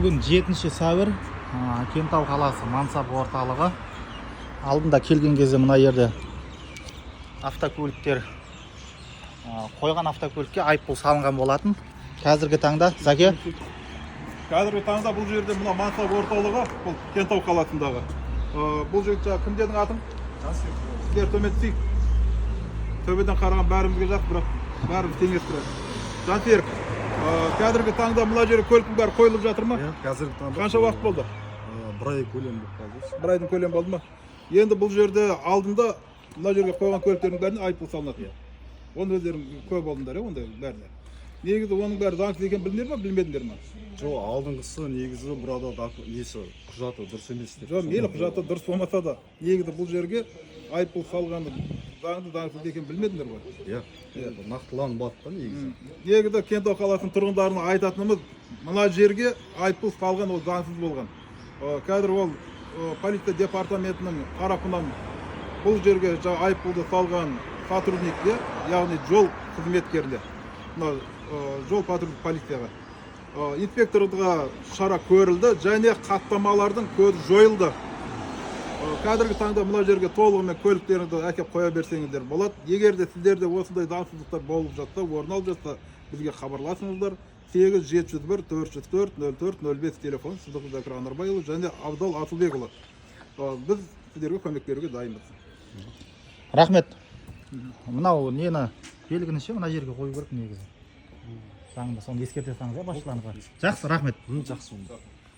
Бүгін 7 сәуір, Кентау қаласы Мансап орталығы. Алдында келген кезде мына жерде автокөліктер қойған автокөлікке айыппұл салынған болатын. Қазіргі таңда, Заке? Қазіргі таңда бұл жерде мына Мансап орталығы, бұл Кентау қаласындағы. Бұл жерде кімдердің атын? Сіздер төмендесейік. Төбеден қараған бәрімізге жақ, бірақ бәріміз теңес тұрады. Жансерік, қазіргі таңда мына жерге көліктің бәрі қойылып жатыр ма? Қазіргі таңда. Қанша уақыт болды? Бір ай көлем болып қалды. Бір айдың көлем болды ма? Енді бұл жерде алдында мына жерге қойған көліктердің бәріне айыппұл салынады. Оны өздерің көп болдыңдар, ондай бәріне. Негізі оның бәрі заңсыз екенін білдіңдер ме, білмедіңдер ме? Жоқ, алдыңғысы негізі burada несі құжаты дұрыс емес деп. Жоқ, мейлі құжаты дұрыс болмаса да, негізі бұл жерге айыппұл салғаны заңсыз екенін білмедіңдер ғой. Иә, нақтыланбады да негізі. Негізі Кентау қаласының тұрғындарына айтатынымыз, мына жерге айыппұл салған ол заңсыз болған. Қазір ол полиция департаментінің тарапынан бұл жерге айыппұлды салған сотрудникке, яғни жол қызметкеріне, жол патрульдік полицияға, инспекторға шара көрілді және хаттамалардың көзі жойылды. Қазіргі таңда мына жерге толығымен көліктеріңізді әкеп қоя берсеңіздер болады. Егер де сіздерде осындай заңсыздықтар болып жатса, орын алып жатса, бізге хабарласыңыздар. 8-714-04-04-05 телефон, Сыздықов Анарбайұлы және Абдал Асылбекұлы. Біз сіздерге көмек беруге дайынбыз. Рахмет. Мынау нені белгіні ше, мына жерге қою керек негізі. Заңда соны ескерте салыңыз, басшыларыңызға. Жақсы, рахмет. Жақсы.